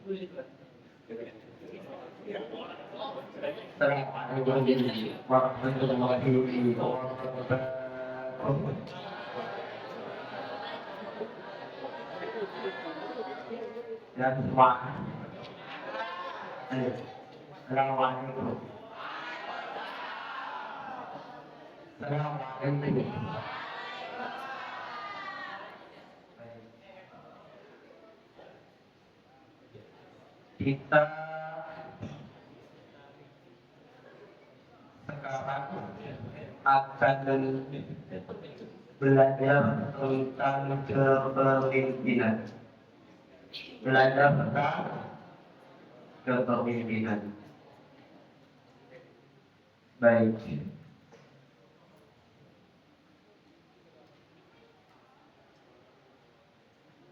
Assalamualaikum warahmatullahi wabarakatuh. Dan semua. Assalamualaikum. Assalamualaikum. Kita sekarang akan belajar tentang kepemimpinan. Belajar tentang kepemimpinan. Baik.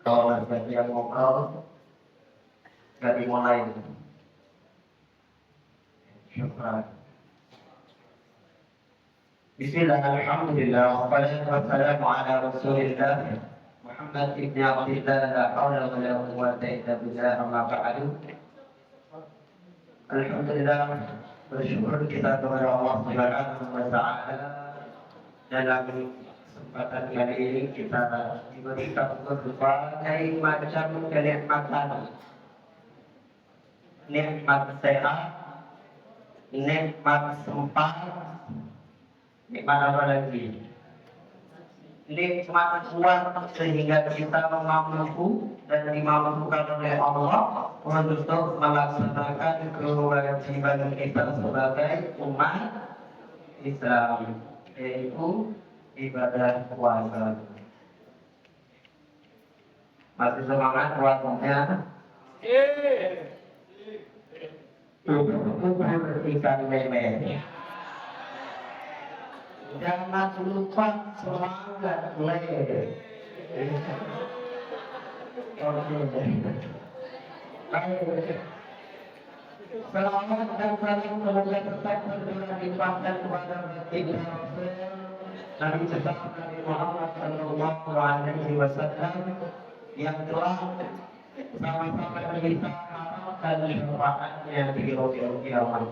Kalau ada yang ngobrol, nggak dimulai. Syukran. Bismillah, alhamdulillah, wassalamu ala rasulillah Muhammad ibn Abdillah, la hawla wa la quwwata illa billah, amma ba'du. Alhamdulillah, bersyukur kita kepada Allah Subhanahu wa ta'ala. Dalam kesempatan kali ini kita diberikan berbagai macam kenikmatan. Nikmat sehat, nikmat sempat, nikmat apa lagi? Nikmat kuat sehingga kita mampu dan dimampukan oleh Allah untuk melaksanakan kewajiban kita sebagai umat Islam, yaitu ibadah puasa. Masih semangat puasanya? Ikan lele. Jangan lupa semangat lele. Selamat dan saling semoga tetap berjalan limpahkan kepada baginda Rasul Nabi besar Nabi Muhammad Sallallahu Alaihi Wasallam yang telah sama-sama kita harapkan syafaatnya di yaumil kiamat.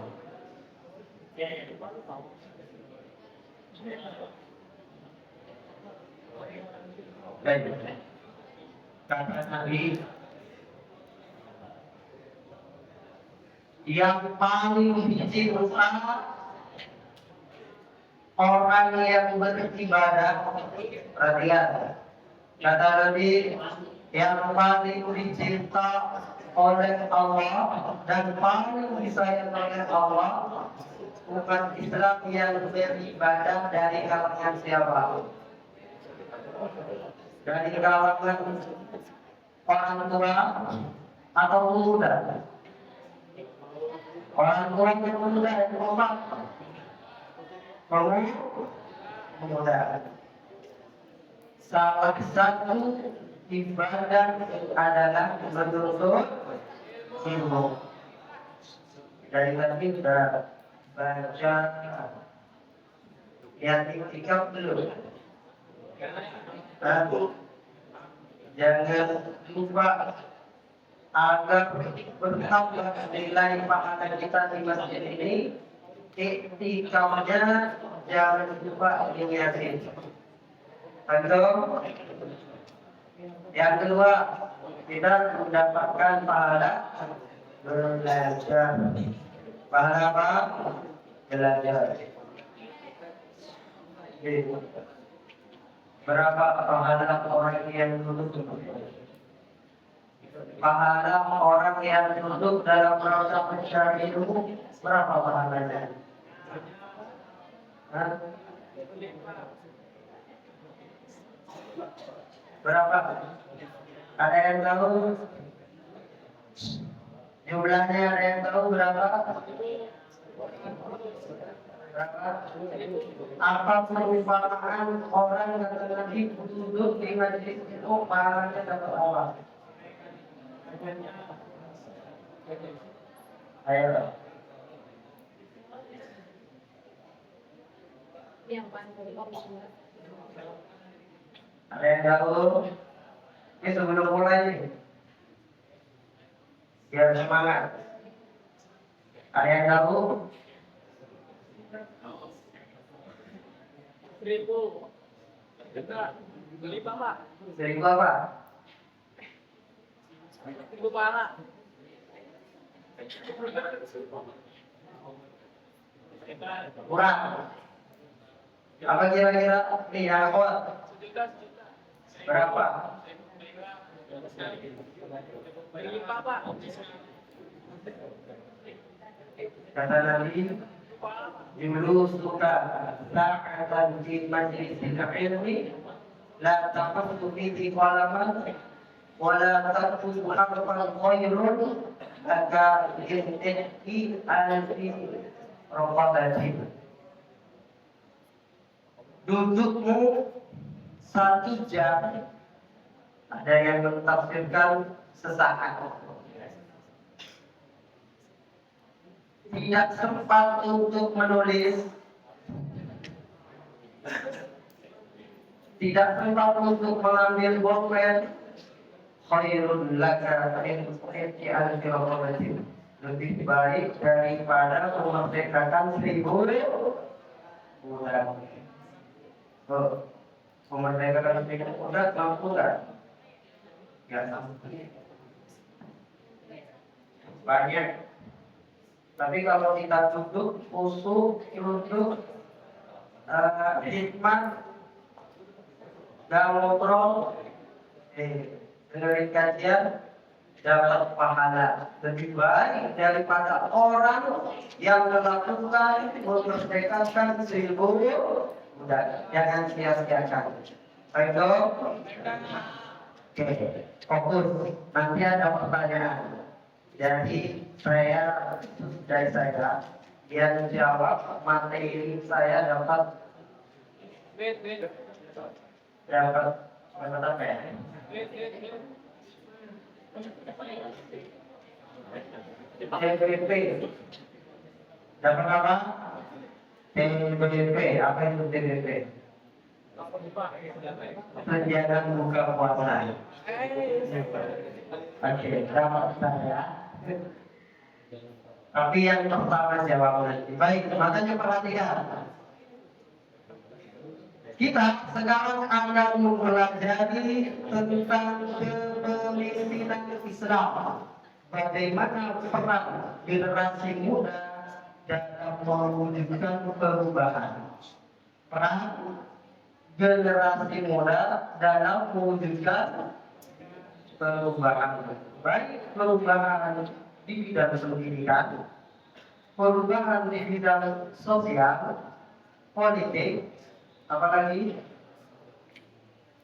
Baik, kata Nabi, yang paling dicinta orang yang beribadah. Perhatikan, kata Nabi, yang paling dicinta oleh Allah dan paling disayang oleh Allah umat Islam yang beribadah dari kalangan siapa? Dari kalangan orang tua atau pemuda? Orang tua yang pemuda dan pemuda. Salah satu ibadah adalah menuntut ilmu. Dari tadi sudah baca yang iktikaf dulu. Jangan lupa agar bertambah nilai pahala kita di masjid ini. Iktikafnya jangan lupa diniatin. Atau yang kedua, kita mendapatkan pahala belajar. Pahala apa? Belajar. Berapa pahala orang yang duduk? Pahala orang yang duduk dalam proses mencari ilmu, berapa pahalanya? Berapa? Ada yang tahu? Jumlahnya ada yang tahu berapa? Apa perumpamaan orang kata Nabi duduk di majlis itu pahalanya dapat Allah? Ayo. Ada yang tahu? Ini sebelum mulai. Biar semangat. Ada yang tahu? 1000. Kita beli Pak. 1000 apa? 1000 Pak. Kurang. Apa kira-kira? Nih yang kuat. Berapa? Berlimpah Pak. Kata Nabi, dulu suka sa'atan di majlisil ilmi la taqaftu fi qalaman wala taqfu harfan khairun laka intihi alfi raqabatin. Dudukmu 1 jam, ada yang mentafsirkan sesaat. Tidak sempat untuk menulis, tidak sempat untuk mengambil pulpen, khairun laka min alfi raqabatin, lebih baik daripada memerdekakan 1000 budak. Memerdekakan 1000 budak mampu nggak? Nggak mampu. Banyak. Tapi kalau kita duduk, usul, duduk, hikmah, dan ngobrol, dengerin kajian, dapat pahala lebih baik daripada orang yang melakukan memerdekakan 1000 budak. Jangan sia-siakan. Baik dong? Oke, fokus. Nanti ada pertanyaan. Jadi dari saya yang jawab materi saya dapat apa ya? TBP dapat apa? TBP, apa itu TBP? Tunjangan buka puasa. Oke, dapat saya. Tapi yang pertama jawab nanti. Baik, makanya perhatikan. Kita sekarang akan mempelajari tentang kepemimpinan Islam. Bagaimana peran generasi muda dalam mewujudkan perubahan. Peran generasi muda dalam mewujudkan perubahan. Baik perubahan di bidang pendidikan, perubahan di bidang sosial, politik, apalagi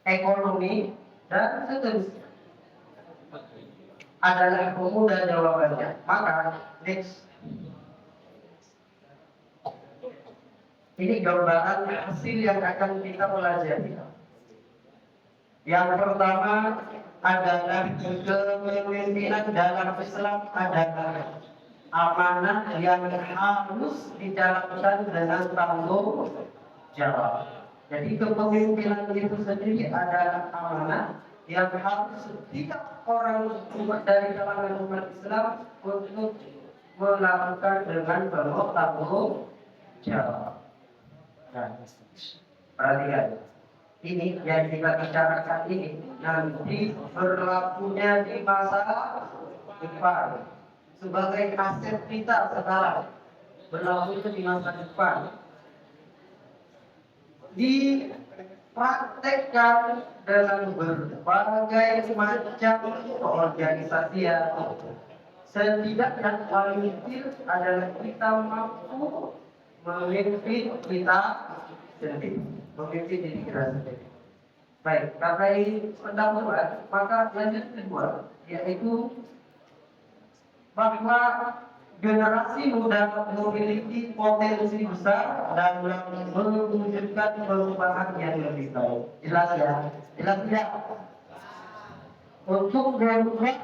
ekonomi, dan seterusnya. Adalah pemuda jawabannya. Maka next. Ini gambaran hasil yang akan kita pelajari. Yang pertama adalah kepemimpinan dalam Islam adalah amanah yang harus dijalankan dengan tanggung jawab. Jadi kepemimpinan itu sendiri adalah amanah yang harus setiap orang dari kalangan umat Islam untuk melakukan dengan penuh tanggung jawab. Nah, perhatikan. Ini yang kita bicarakan ini nanti berlakunya di masa depan sebagai aset kita sekarang, berlakunya di masa depan, dipraktekkan dalam berbagai macam organisasi. Setidaknya paling kecil adalah kita mampu memimpin kita sendiri, memimpin diri kita sendiri. Baik, karena ini pendahuluan, maka lanjut kedua, yaitu bahwa generasi muda memiliki potensi besar dalam mewujudkan perubahan yang lebih baik. Jelas ya? Jelas ya? Untuk merubah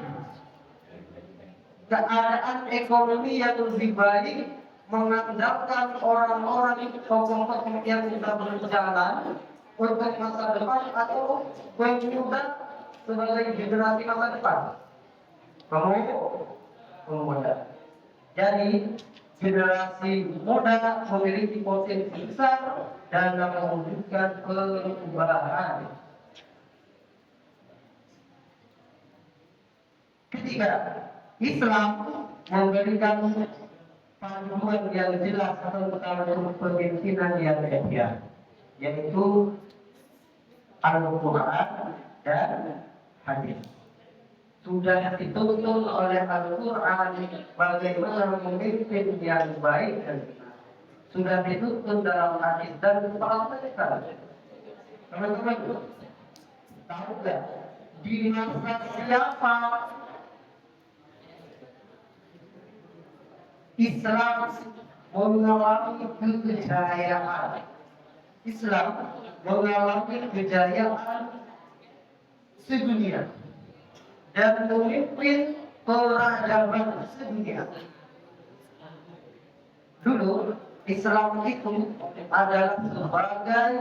keadaan ekonomi yang lebih baik, mengandalkan orang-orang tokoh-tokoh yang sudah berjalan untuk masa depan atau pemuda sebagai generasi masa depan. Kamu pemuda. Jadi generasi muda memiliki potensi besar dalam mewujudkan perubahan. Ketiga, Islam memberikan panduan yang jelas tentang kepemimpinan yang setia, yaitu Al-Quran dan hadis. Sudah dituntun oleh Al-Quran bagaimana memimpin yang baik dan benar. Sudah dituntun dalam hadis dan praktekkan. Teman-teman, tahu nggak di masa siapa Islam mengalami kejayaan? Islam mengalami kejayaan sedunia dan memimpin peradaban sedunia. Dulu Islam itu adalah sebagai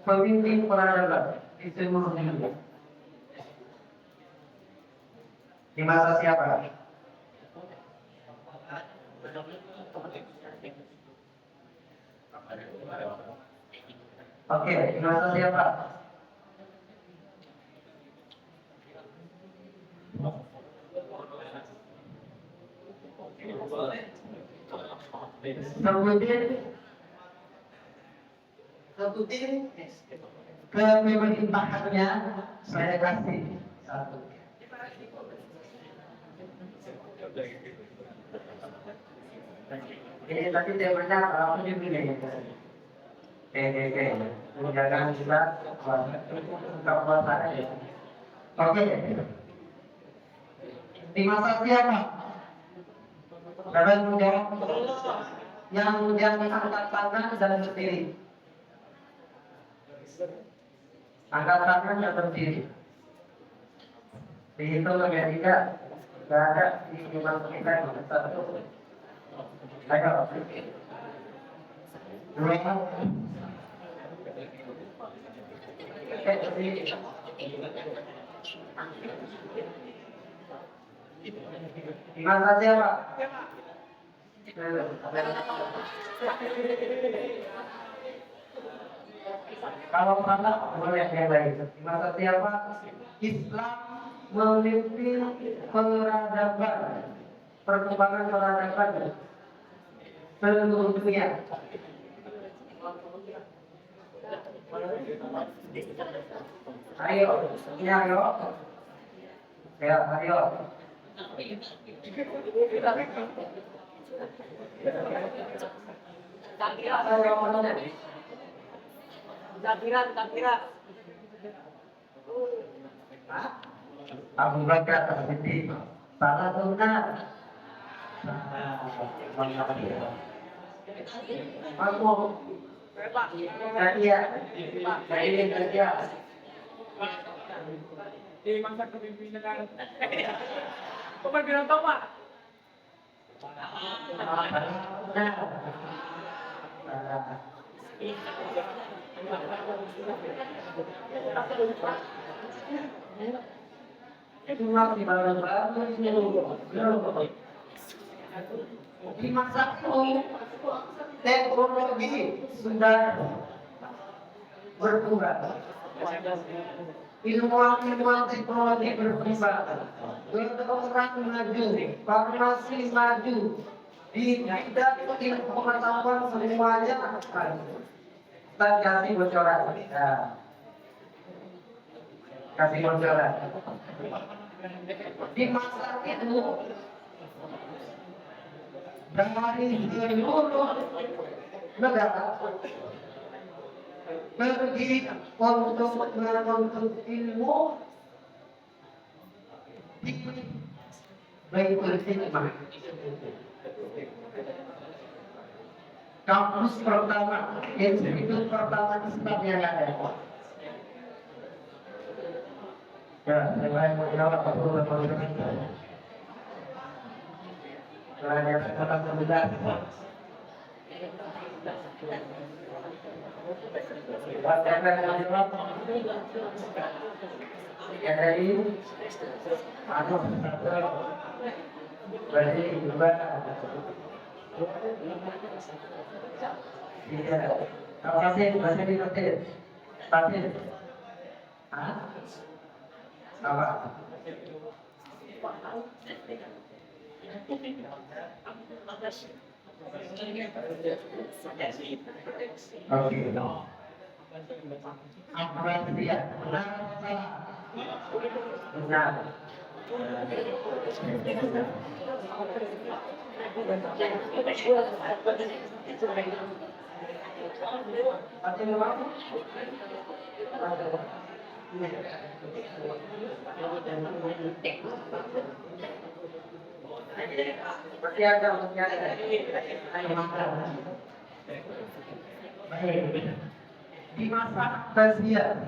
pemimpin peradaban di seluruh dunia. Di masa siapa? Oke, di masa siapa? Sebutin kepemerintahannya saya kasih satu. Ini tadi temanya apa juga nih? Menjaga kita kekuasaan. Oke. Di masa siapa? Dalam menjawab yang angkat tangan dan berdiri. Angkat tangan dan berdiri. Dihitung sampai 3. Tidak ada di lima kita. 1. Ayo. 2. Di masa siapa? Kalau salah boleh yang lain. Di masa siapa? Islam memimpin peradaban, perkembangan peradaban seluruh dunia. Ayo, ini ayo. Ya, ayo. Takbiran. Abu Bakar As-Siddiq. Salah sunat. Aku. Saya. Di masa kepemimpinan Pemimpinan tahu Pak? Itu masih baru-baru di masa itu teknologi sudah berkembang. Ilmuwan teknologi berkembang, kedokteran maju, farmasi maju, di bidang ilmu pengetahuan semuanya akan kasih bocoran. Kasih bocoran. Di masa itu dari seluruh negara pergi untuk menuntut ilmu Baitul Hikmah. Kampus pertama, institut pertama Islam yang ada. Ya, saya mau jawab apa dulu Saya kata sebentar. Ya dari anu berarti juga iya. Kalau kasih bahasa di kasih, ah, apa? Oke. Apa dia? Benar atau salah? Benar. Masih ada, masih ada. Ayo makan. Baik. Di masa Persia,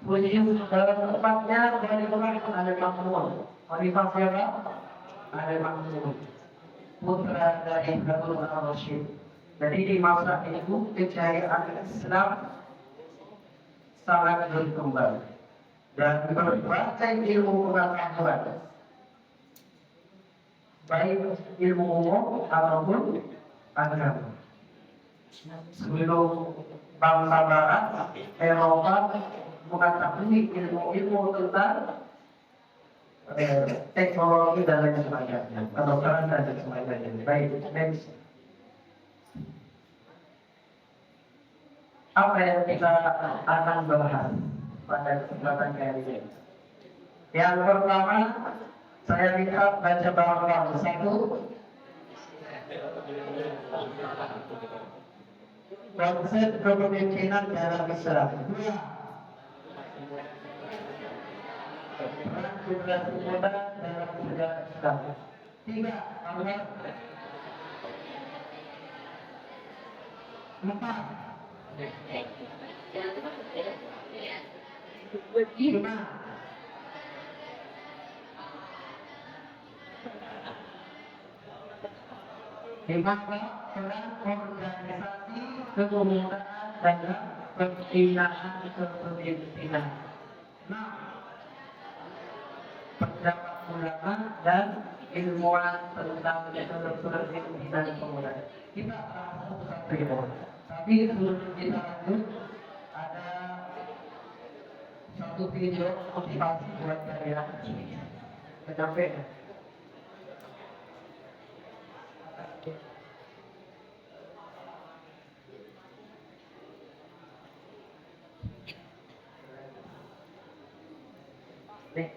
Muslim tempatnya Khalifah ada Makmun. Khalifah siapa? Ada Makmun, putra dari Harun al-Rashid. Jadi di masa itu kejayaan Islam sangat berkembang dan berbagai ilmu pengetahuan, baik ilmu umum ataupun agama. Sebelum bangsa Barat, Eropa mengetahui ilmu-ilmu tentang teknologi dan lain sebagainya, kedokteran dan lain sebagainya. Baik, next. Apa yang kita akan bahas pada kesempatan kali ini? Yang pertama, saya lihat baca bahasa satu, konsep kepemimpinan dalam Islam. Dua, peran generasi muda dalam sejarah Islam. Tiga, empat, lima, peran organisasi kepemudaan dan pembinaan kepemimpinan. Nah, pendapat ulama dan ilmuwan tentang kepemimpinan dan pemuda. Kita bahas satu itu. Tapi sebelum kita lanjut, ada satu video motivasi buat kalian. Sampai. Nih.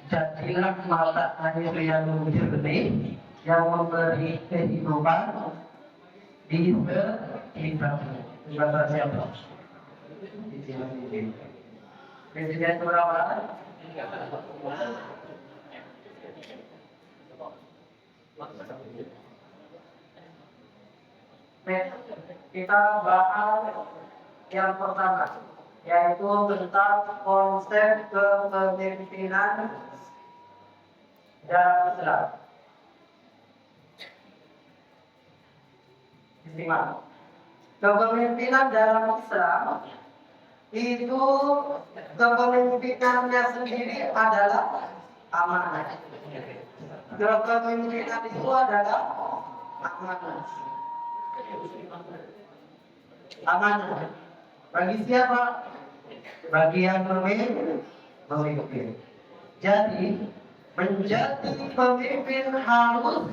Jadilah mata air yang jernih yang memberi kehidupan di sekitarmu. Ibadah siapa? Presiden berapa? Kita bahas yang pertama, yaitu tentang konsep kepemimpinan dalam Islam. Disimak. Kepemimpinan dalam Islam itu kepemimpinannya sendiri adalah amanah. Kepemimpinan itu adalah amanah. Amanah. Bagi siapa? Bagi yang memimpin. Jadi menjadi pemimpin harus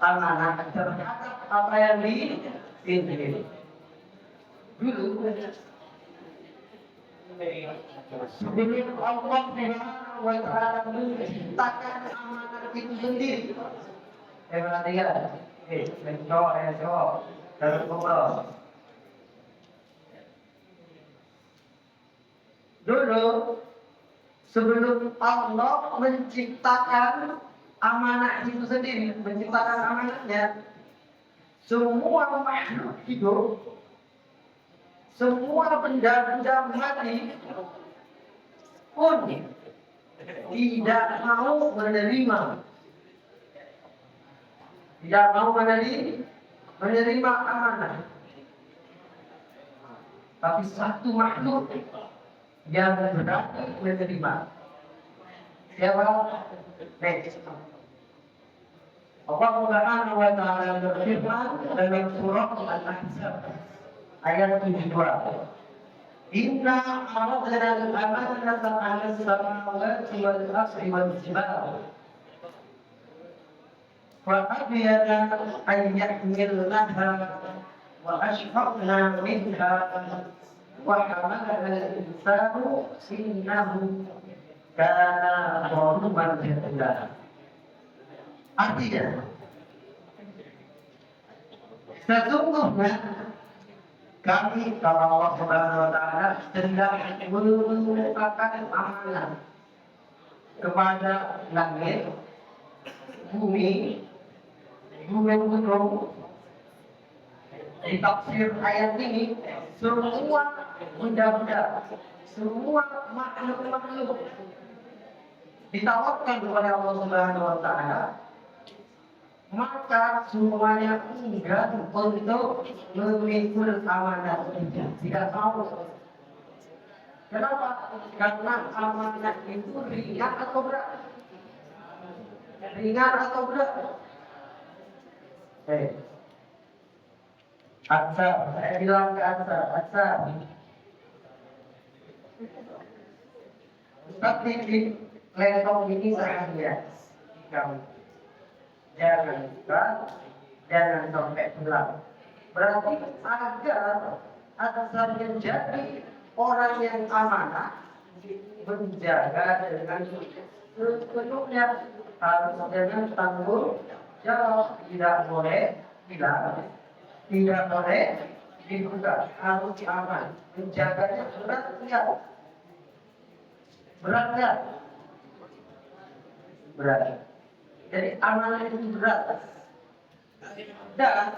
amanah terhadap apa yang dipimpin. Dulu sebelum Allah Subhanahu wa Ta'ala menciptakan amanah itu sendiri. Perhatikan, dulu sebelum Allah menciptakan amanah itu sendiri, menciptakan amanahnya, semua makhluk hidup, semua benda-benda mati pun tidak mau menerima amanah. Tapi satu makhluk yang berani menerima. Siapa? Allah Subhanahu wa Ta'ala berfirman dalam surah Al-Ahzab ayat 72. Inna aradna al-amanata 'ala as-samawati wal-ardi wal-jibal فأبين أن يحملنها وأشفقنا منها وحملها الإنسان إنه كان ظلوما جهولا. Artinya, sesungguhnya kami kalau Allah Subhanahu wa Ta'ala sedang mengumpulkan amanah kepada langit, bumi, gunung. Di tafsir ayat ini, semua benda-benda, semua makhluk-makhluk ditawarkan kepada Allah Subhanahu wa Ta'ala maka semuanya enggan untuk memikul amanat itu, tidak mau. Kenapa? Karena amanat itu ringan atau berat? Ringan atau berat? Aksa, saya bilang ke Aksa, tapi di laptop ini saja kamu jangan lupa, jangan sampai pulang. Berarti agar menjadi orang yang amanah, menjaga dengan sepenuhnya, harus dengan tanggung jawab, tidak boleh tidak boleh dibuka, harus aman, menjaganya berat enggak? Berat enggak? Berat. Jadi amanah itu berat. Dan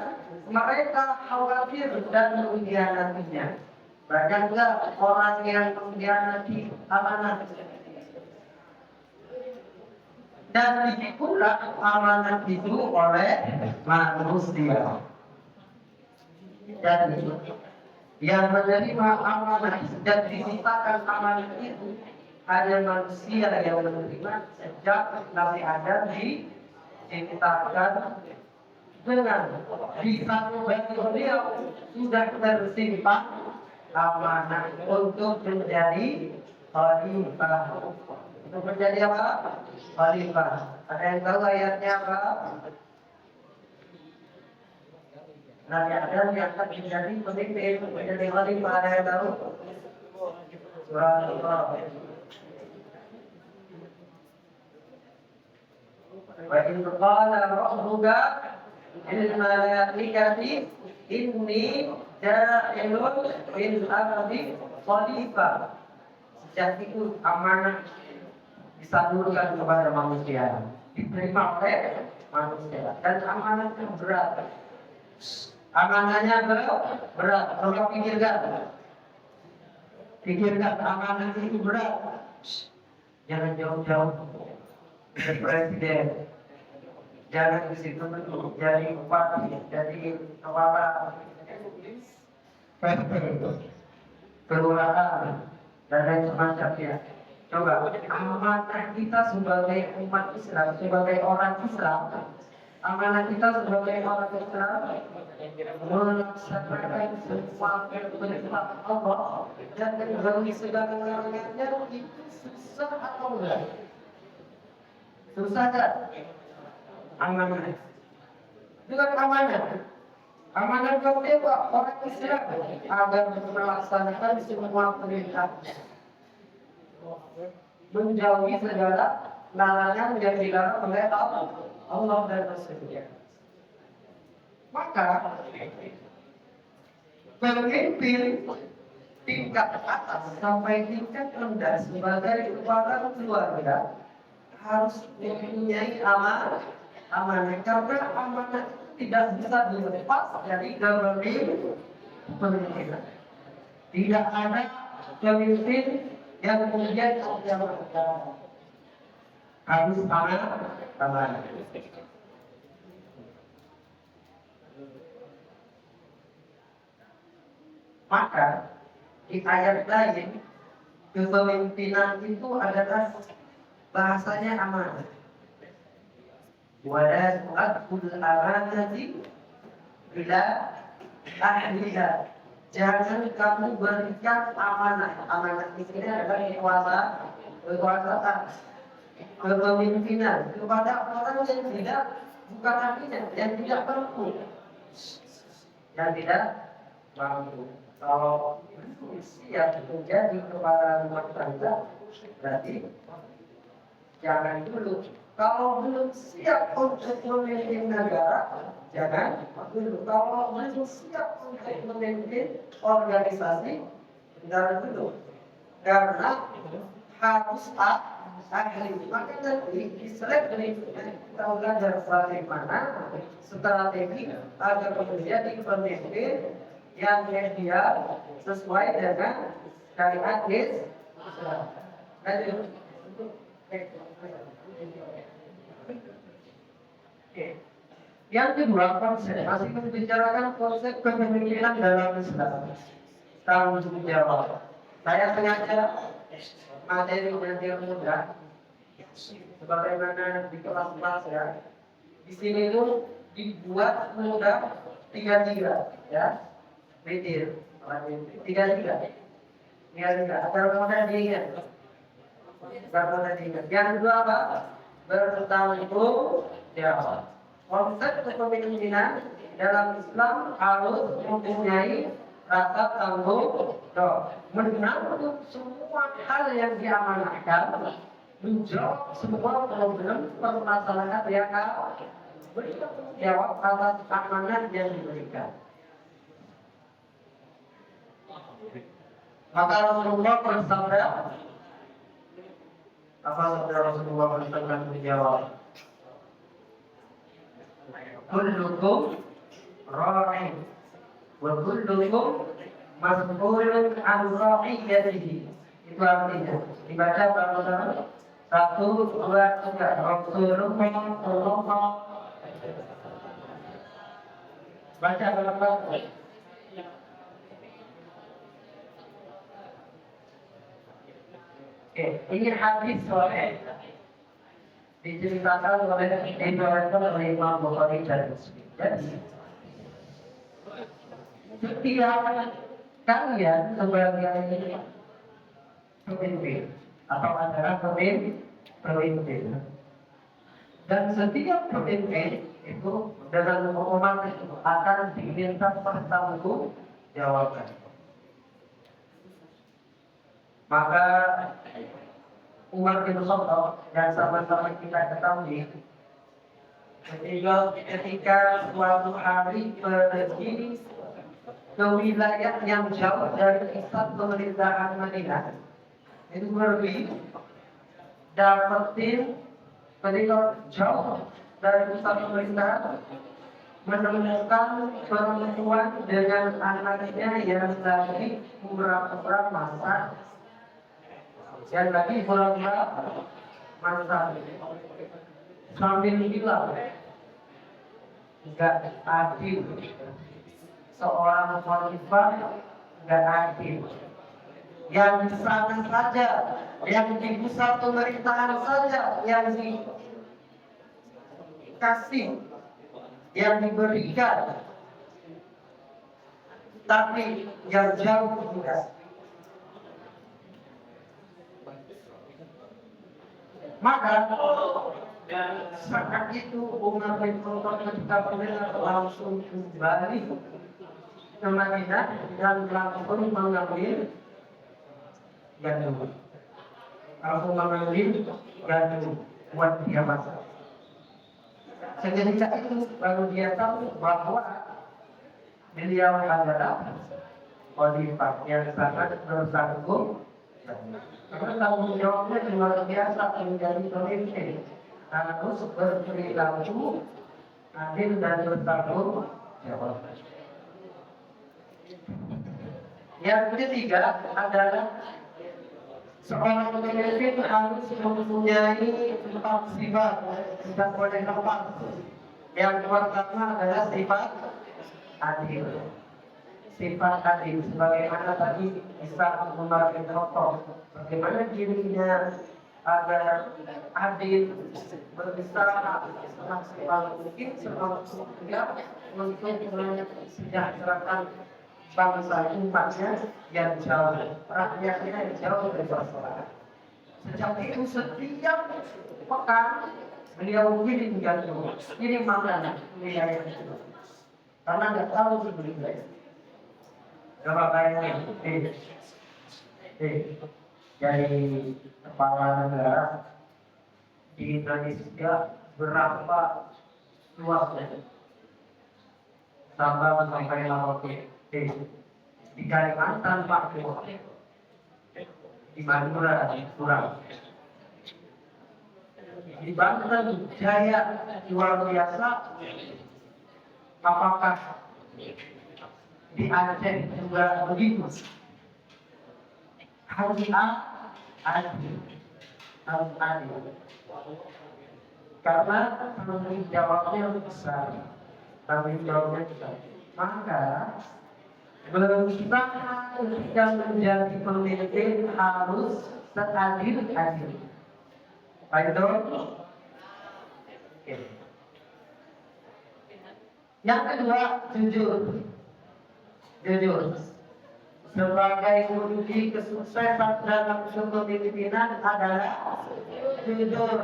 mereka khawatir dan mengkhianatinya. Banyak enggak orang yang mengkhianati amanah? Dan dipikul amanah itu oleh manusia. Dan yang menerima amanah dan disitakan amanah itu hanya manusia yang menerima sejak Nabi Adam diciptakan dengan di satu bagi beliau sudah tersimpan amanah untuk menjadi khalifah. Untuk menjadi apa? Khalifah. Ada yang tahu ayatnya apa? Nabi Adam diangkat menjadi pemimpin, menjadi khalifah. Ada yang tahu? Surah Al-Baqarah. Wa in qala rabbuka lil malaikati inni ja'ilun fil ardi khalifah. Sejak itu amanah disalurkan kepada manusia, diterima oleh manusia, dan amanah itu berat. Amanahnya berat. Kalau pikirkan amanah itu berat. Jangan jauh-jauh dari presiden, jangan ke situ jadi bupati, jadi kepala kelurahan dan lain semacamnya. Coba amanah kita sebagai umat Islam, sebagai orang Islam, amanah kita sebagai orang Islam melaksanakan semua perintah Allah dan menjauhi segala larangannya, itu susah atau enggak? Susah kan? Amanah. Dengan amanah kepada orang Islam agar melaksanakan semua perintah, menjauhi segala larangan yang dilarang oleh Allah dan Rasulnya. Maka pemimpin tingkat atas sampai tingkat rendah sebagai kepala keluarga harus mempunyai amanah, karena amanah tidak bisa dilepas dari kepemimpinan. Tidak ada pemimpin yang kemudian harus amanah. Maka di ayat lain kepemimpinan itu adalah bahasanya amanah. Wala tu'addul amanati ila ahliha. Jangan kamu berikan amanah. Amanah di sini adalah kekuasaan, kepemimpinan kepada orang yang tidak, bukan artinya yang tidak mampu, Kalau siap menjadi kepala rumah tangga, berarti jangan dulu. Kalau belum siap untuk memimpin negara, jangan dulu. Kalau belum siap untuk memimpin organisasi, jangan dulu. Karena harus ahli. Maka nanti di slide berikutnya kita belajar bagaimana strategi agar menjadi pemimpin yang ideal sesuai dengan syariat Islam. Oke. Yang kedua, konsep masih membicarakan konsep kepemimpinan dalam Islam. Tanggung jawab. Saya sengaja materi yang mudah, sebagaimana di kelas-kelas ya. Di sini itu dibuat mudah tiga ya, betul. Tiga agar mudah diingat. Yang kedua apa? Bertanggung jawab. Konsep kepemimpinan dalam Islam harus mempunyai rasa tanggung jawab. Menanggung semua hal yang diamanahkan, menjawab semua problem permasalahan yang bertanggung jawab atas amanah yang diberikan. Maka Rasulullah bersabda, apa sabda Rasulullah bersabda menjawab, kullukum ra'in wa kullukum mas'ulun an ra'iyatihi. Itu artinya dibaca bersama 1, 2, 3. Rasulullah baca bersama. Ini hadis sahih diceritakan oleh Imam Bukhari dan Muslim. Jadi setiap kalian sebagai pemimpin atau adalah pemimpin, dan setiap pemimpin itu dengan umat itu akan diminta pertanggung jawaban. Maka Umar bin Khattab dan sahabat-sahabat kita ketahui, ketika suatu hari pergi ke wilayah yang jauh dari pusat pemerintahan Madinah, itu pergi dapetin ketika jauh dari pusat pemerintahan, menemukan perempuan dengan anaknya yang lagi pura-pura masak, yang lagi pura-pura masak, sambil bilang, nggak adil, seorang khalifah nggak adil. Yang di sana saja, yang di pusat pemerintahan saja, yang dikasih, yang diberikan, tapi yang jauh tidak. Maka saat itu Umar bin Khattab ketika mendengar langsung kembali ke Madinah dan langsung mengambil gandum. Langsung mengambil gandum buat dia masak. Seketika itu baru dia tahu bahwa beliau adalah khalifah yang sangat bersanggup. Karena tanggung jawabnya luar biasa menjadi pemimpin, harus berperilaku adil dan bertanggung jawab. Yang ketiga adalah seorang pemimpin harus mempunyai 4 sifat, tidak boleh lepas. Yang pertama adalah sifat adil. Sifat adil, sebagaimana tadi bisa Umar bin Khattab, bagaimana dirinya agar adil, berusaha semaksimal mungkin untuk mensejahterakan bangsa umatnya yang jauh, rakyatnya yang jauh dari masalah. Sejak itu setiap pekan beliau kirim gandum, kirim makanan wilayah itu, karena nggak tahu sebelumnya. Coba bayangin, dari kepala negara di Indonesia berapa luasnya? Sabang sampai Merauke, di Kalimantan Papua, di Madura kurang, di Banten Jaya luar biasa. Apakah di Aceh juga begitu? Harus adil. Karena tanggung jawabnya besar. Tapi jawabnya maka berusaha ketika menjadi pemimpin harus seadil-adil. Baik dong? Oke. Yang kedua, jujur. Jujur. Sebagai kunci kesuksesan dalam kepemimpinan adalah jujur.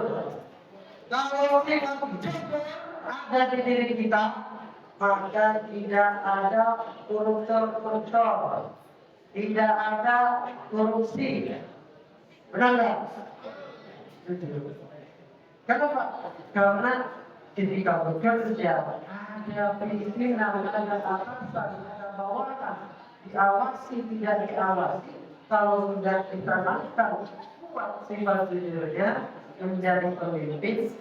Kalau tidak jujur ada di diri kita, maka tidak ada koruptor, tidak ada korupsi. Benar nggak? Jujur. Kenapa? Karena ketika bekerja ada pimpinan, ada atasan, ada bawahan, diawasi tidak diawasi. Kalau sudah kita lakukan kuat sifat jujurnya menjadi pemimpin,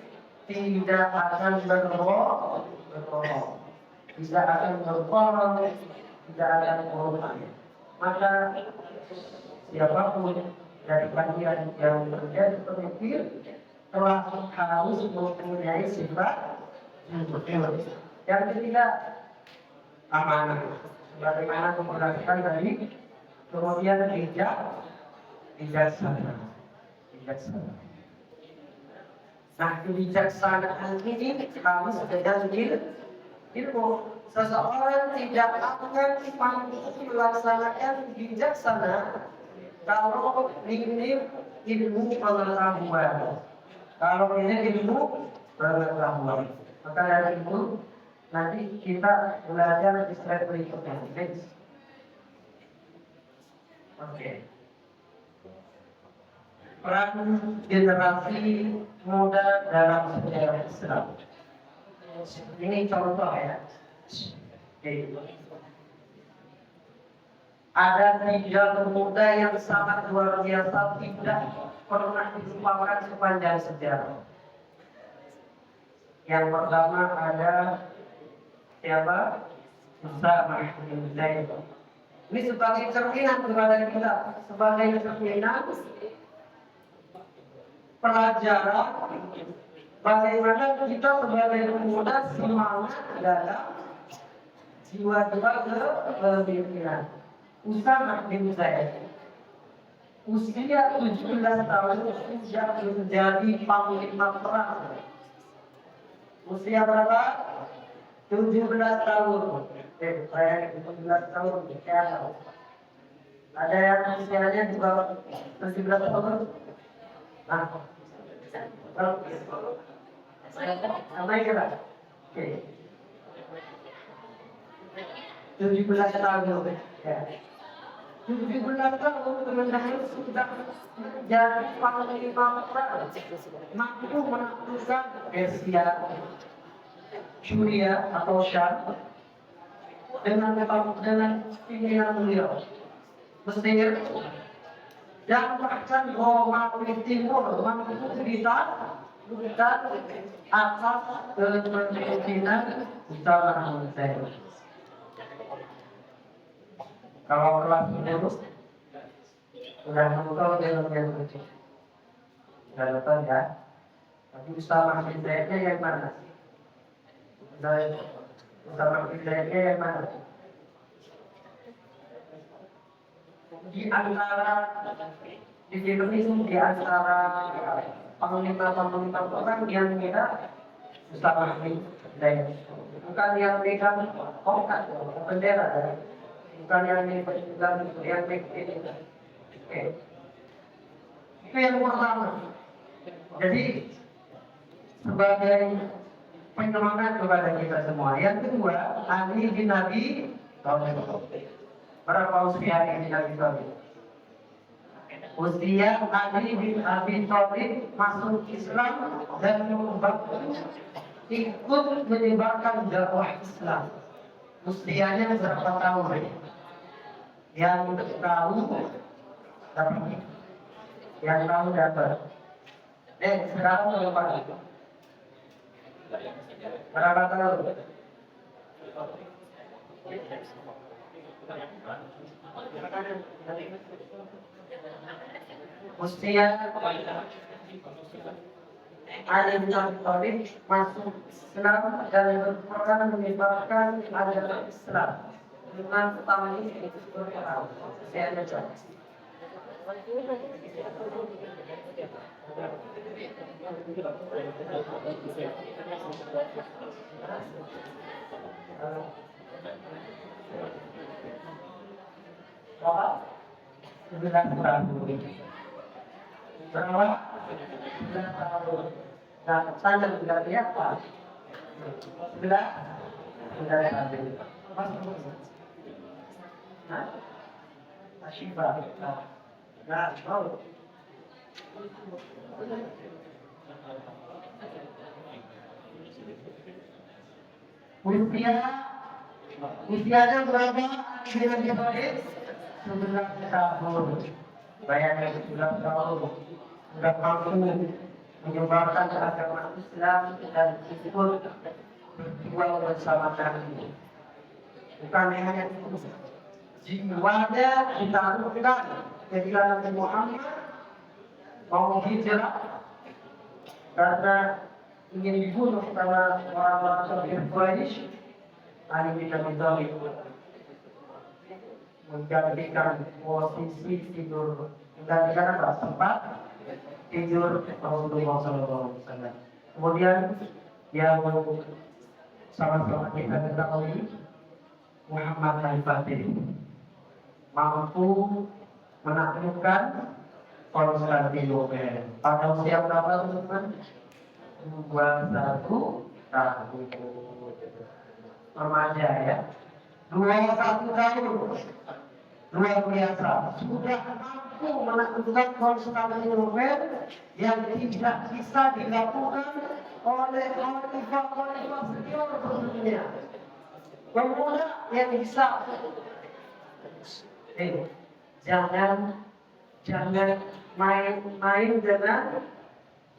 tidak akan berbohong, tidak akan berbohong, tidak akan korupsi. Maka siapapun dari kalian yang menjadi pemimpin telah harus mempunyai sifat jujur. Yang ketiga, amanah. Bagaimana memperhatikan tadi, kemudian bijaksana. Nah, kebijaksanaan ini harus dengan ilmu. Seseorang tidak akan mampu melaksanakan bijaksana kalau ini ilmu pengetahuan. Kalau ini ilmu pengetahuan, maka dari itu nanti kita belajar di slide berikutnya. Oke. Peran generasi muda dalam sejarah Islam. Ini contoh ya. Oke. Ada 3 pemuda yang sangat luar biasa, tidak pernah dilupakan sepanjang sejarah. Yang pertama ada siapa? Usamah bin Zaid. Ini sebagai cerminan kepada kita, sebagai cerminan pelajaran bagaimana kita sebagai pemuda semangat dalam jiwa-jiwa kepemimpinan. Usamah bin Zaid usia 17 tahun sudah menjadi panglima perang. Usia berapa? 17 tahun. Saya 17 tahun. Ada yang usianya di bawah 17 tahun. Nah, apa yang kira? Oke. 17 tahun. Ya. 17 tahun teman-teman sudah menjadi panglima perang, mampu menaklukkan Persia, Syria atau Syam dengan pimpinan beliau, Mesir, dan bahkan Romawi Timur mampu ditaklukkan atas kepemimpinan Usamah bin Zaid. Kalau kelas lulus sudah menonton film yang lucu, sudah nonton ya. Tapi Usamah bin Zaidnya yang mana? Usamah bin Zaidnya yang mana? Di antara di film itu di antara panglima perang yang kita Usamah bin Zaid, bukan yang pegang tongkat bendera. Bukan yang dipegang yang ini. Oke. Itu yang pertama. Jadi sebagai penyemangat kepada kita semua. Yang kedua, Ali bin Abi Thalib. Berapa usia Ali bin Abi Thalib? Usia Ali bin Abi Thalib masuk Islam dan ikut menyebarkan dakwah Islam. Usianya berapa tahun? Yang tahu dapat. Yang tahu dapat. Sekarang berapa? Berapa tahun? Usia Ali bin Abi Thalib masuk Islam dan berperan menyebarkan ajaran Islam dengan pertama ini itu berperang. Saya baca. Apa? Sembilan tahun. Berapa? 9 tahun. Nah, saya tidak lihat Pak. Sudah tahun. Nah, masih berapa? Nah, tahu. Usianya berapa? Dengan dibalik 11 tahun. Bayangkan 11 tahun. Sudah mampu menyebarkan agama Islam dan ikut berjuang bersama kami. Bukan hanya itu, jiwanya ditaruhkan ketika Nabi Muhammad mau hijrah karena ingin dibunuh karena orang-orang kafir Quraisy. Ali bin Abi Thalib menggantikan posisi tidur, menggantikan apa? Tempat tidur Rasulullah SAW. Kemudian yang sama-sama kita ketahui Muhammad Al-Fatih mampu menaklukkan Konstantinopel pada usia berapa teman-teman? 21 tahun. Remaja ya. 21 tahun. Luar biasa. Sudah mampu menaklukkan Konstantinopel yang tidak bisa dilakukan oleh khalifah-khalifah senior sebelumnya. Pemuda yang bisa. Jangan main-main dengan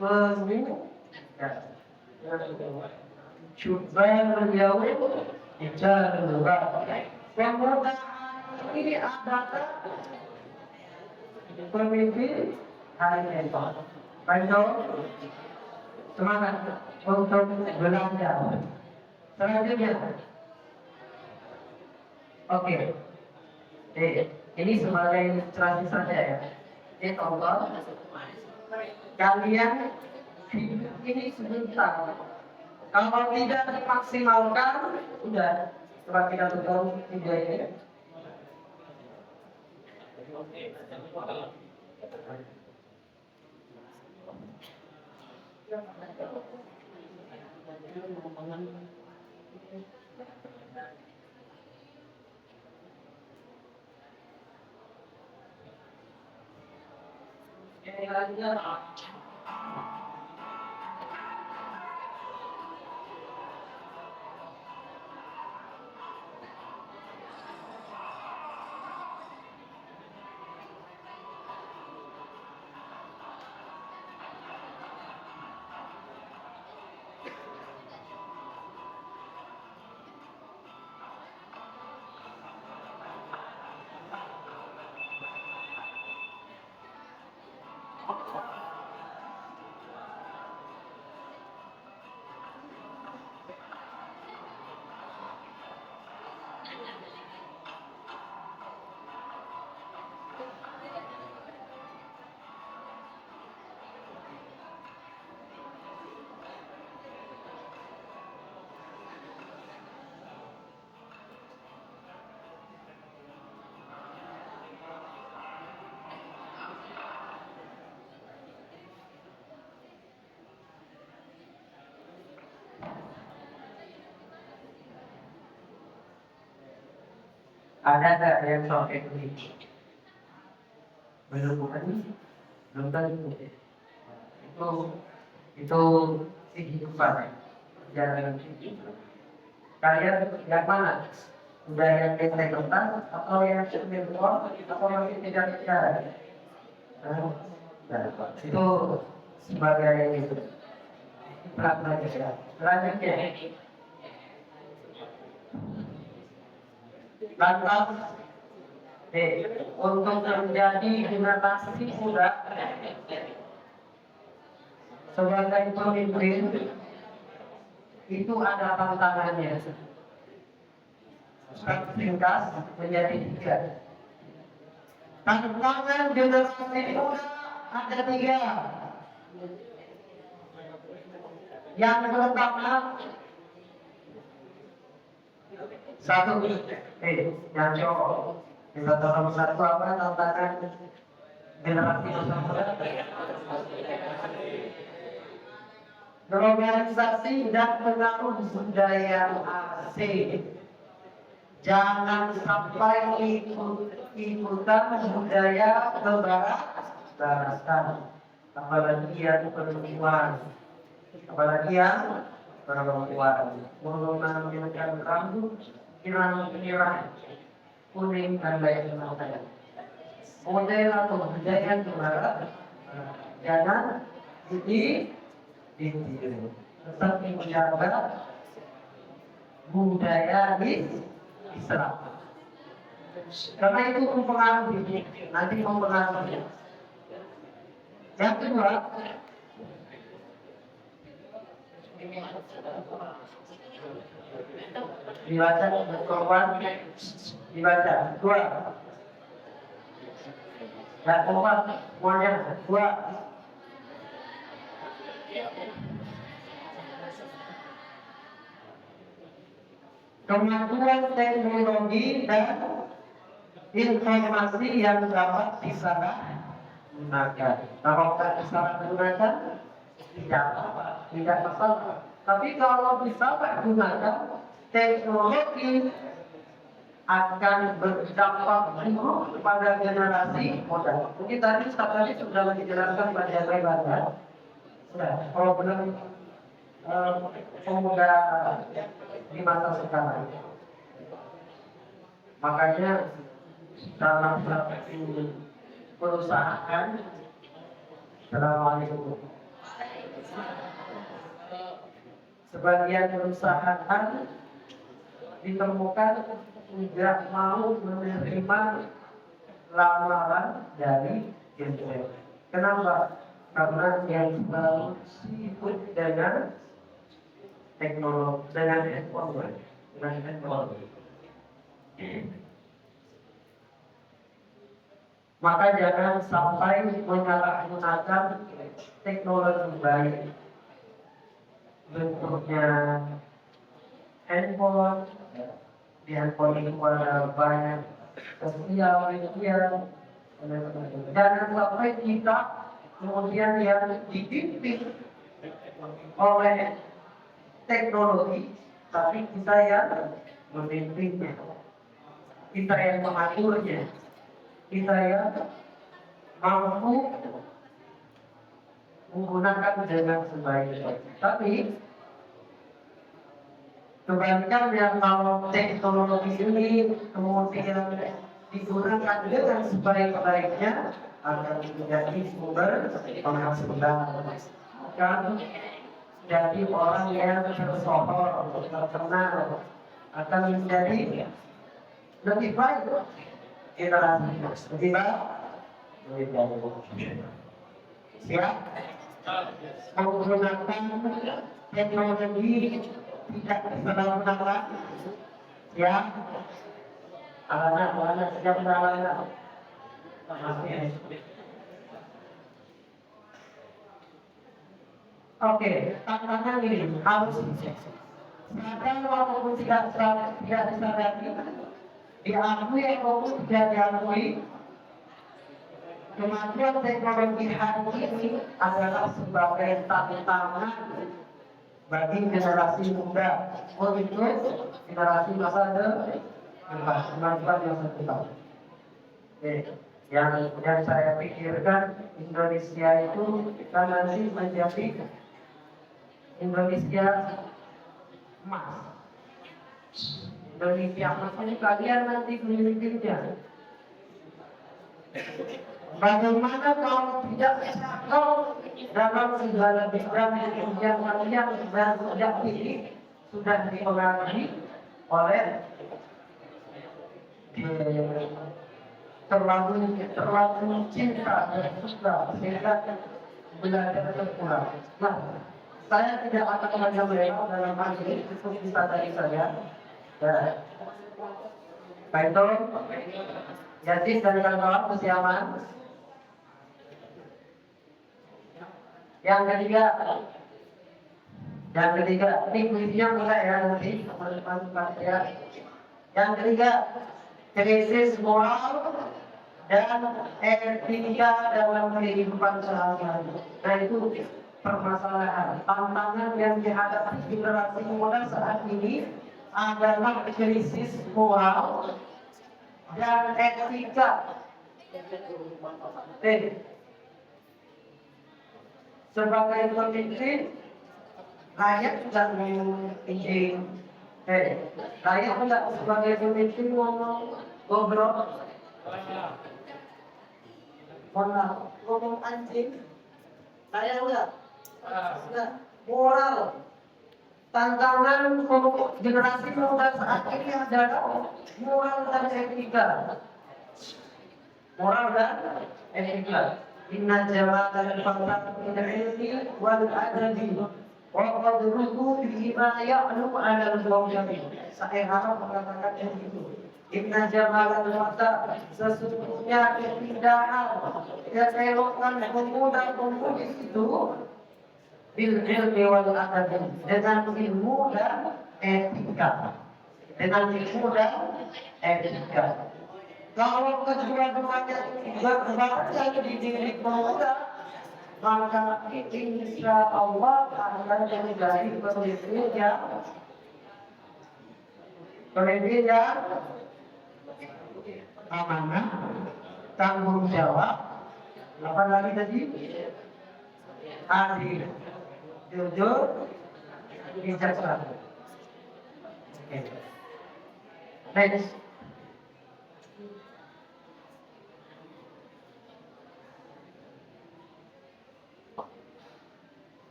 pemuda. Coba menjauh bicara luar. Pemuda ini adalah pemimpin hari ini. Baiklah, semangat untuk belajar. Selanjutnya, oke. Ini sebagai ilustrasi saja ya. Ini contoh. Kalian hidup ini sebentar. Kalau tidak dimaksimalkan, udah. Coba kita tutup video ini. Ada nggak yang soal ekonomi? Belum bukan? Belum tentu. Itu kehidupan jalan hidup. Kalian yang mana? Udah yang integritas atau yang spiritual atau masih tidak bicara? Itu sebagai itu. Selanjutnya. Lantas, untuk terjadi generasi muda sebagai pemimpin itu ada tantangannya. Singkat menjadi 3. Tantangan generasi muda ada 3. Yang pertama, satu, yang cowok. Kita tahu satu apa tantangan generasi muda? Globalisasi dan pengaruh budaya asing. Jangan sampai ikutan budaya baratan, apalagi yang perempuan, menggunakan rambut pirang-pirang kuning dan lain sebagainya. Model atau budaya barat jangan tetap menjaga budaya Islam. Karena itu mempengaruhi, nanti mempengaruhi. Yang kedua, dibaca korban, dibaca 2. Dan korban semuanya 2. Kemajuan teknologi dan informasi yang dapat disalahgunakan. Kalau disalahgunakan tidak masalah. Tapi kalau disalahgunakan, teknologi akan berdampak buruk kepada generasi muda. Mungkin tadi sudah dijelaskan pada lebar. Kalau belum pemuda di masa sekarang, makanya dalam satu perusahaan, sebagian perusahaan ditemukan tidak mau menerima lamaran dari gender. Kenapa? Karena yang baru sibuk dengan teknologi, dengan teknologi. Maka jangan sampai menyalahgunakan teknologi baik, bentuknya handphone, di handphone itu ada banyak sosial media. Jangan sampai kita kemudian yang dipimpin oleh teknologi, tapi kita yang memimpinnya, kita yang mengaturnya, kita yang mampu menggunakan dengan sebaik-baiknya. Tapi kebalikannya, kalau teknologi ini kemudian digunakan dengan sebaik-baiknya, akan menjadi sumber penghasilan, akan jadi orang yang tersohor, terkenal, akan menjadi lebih baik generasi, lebih baik. Siap menggunakan teknologi tidak disalahgunakan. Siap anak-anak siap anak. Oke, tantangan ini harus sadar walaupun tidak disadari, diakui ataupun tidak diakui, kemajuan teknologi hari ini adalah sebagai tantangan bagi generasi muda untuk generasi masa depan, kemajuan yang depan. Yang saya pikirkan, Indonesia itu kita nanti menjadi Indonesia emas. Indonesia emas ini kalian nanti memilikinya. Bagaimana kalau tidak kalau dalam segala bidang yang kalian dan sudah dipengaruhi oleh terlalu cinta dan suka, sehingga belajar berkurang. Nah, saya tidak akan mengajak mereka dalam hal ini, cukup bisa dari saya. Ya. Baik itu, jadi dari kawan-kawan masih aman. Yang ketiga, ini kuisnya mulai ya nanti teman-teman ya. Yang ketiga, krisis moral dan etika dalam kehidupan sehari-hari. Nah itu permasalahan, tantangan yang dihadapi generasi muda saat ini adalah krisis moral dan etika. Sebagai pemimpin, rakyat tidak mau izin. Rakyat tidak sebagai pemimpin ngomong goblok. Ngomong anjing. Saya enggak. Moral. Tantangan generasi muda saat ini adalah moral dan etika. Moral dan etika. Inna jamalal fardh min al-ilmi wal adabi wa qadruhu bima ya'lu 'ala al-qawmi. Saya harap mengatakan yang itu. Inna jamalal fardh, sesungguhnya keindahan keelokan pemuda-pemudi itu bil ilmi wal adabi, dengan ilmu dan etika. Dengan ilmu dan etika. Kalau kedua-duanya berbaca di diri pemuda, maka insya Allah akan menjadi pemimpin yang amanah, tanggung jawab, apa lagi tadi? Adil, jujur, bijaksana. Next.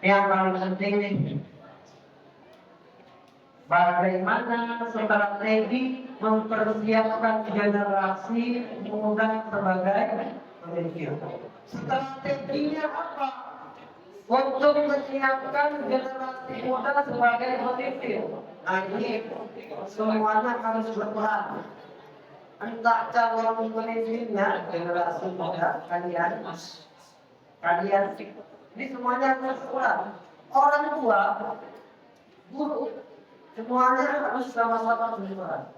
Yang paling penting nih, bagaimana strategi mempersiapkan generasi muda sebagai pemimpin. Strateginya apa untuk menyiapkan generasi muda sebagai pemimpin? Nah ini semuanya harus berperan. Entah calon pemimpinnya generasi muda kalian, ini semuanya harus berperan. Orang tua, guru, semuanya harus sama-sama berperan.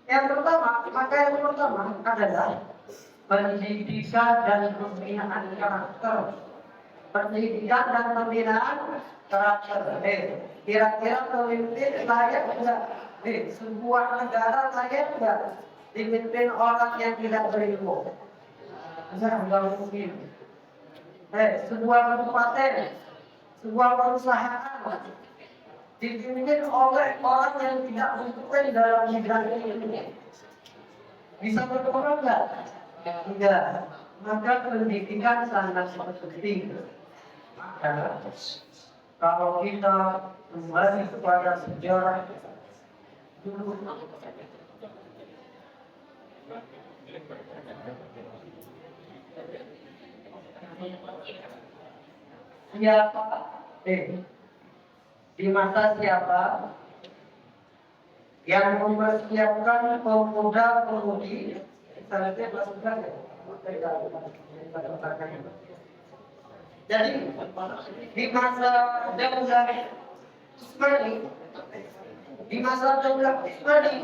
Yang pertama adalah pendidikan dan pembinaan karakter. Pendidikan dan pembinaan karakter. Kira-kira pemimpin layak enggak? Sebuah negara layak enggak dipimpin orang yang tidak berilmu? Enggak mungkin. Sebuah kabupaten, sebuah perusahaan dipimpin oleh orang yang tidak berkumpul dalam bidang ini. Bisa berkembang enggak? Enggak. Maka pendidikan sangat penting. Maka kalau kita kembali kepada sejarah dulu, siapa di masa siapa yang mempersiapkan pemuda-pemudi jadi di masa Daulah Ismani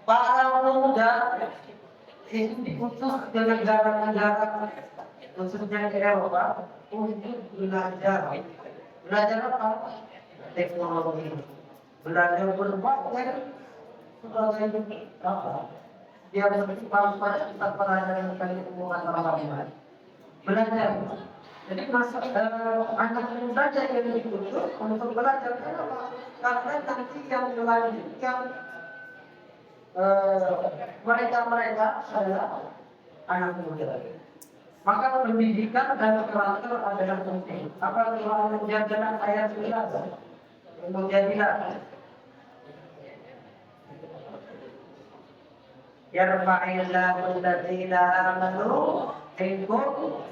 para pemuda itu diutus ke negara-negara khususnya di Eropa untuk belajar apa? Teknologi, belajar berbagai dia bersifat pada pelajaran kali hubungan orang belajar. Jadi anak muda yang dituntut untuk belajar kenapa? Karena nanti yang melanjutkan mereka adalah anak muda. Maka pendidikan dan karakter adalah penting. Apa Tuhan menjadikan ayat 11? Menjadilah yarfa'illahu alladziina aamanu minkum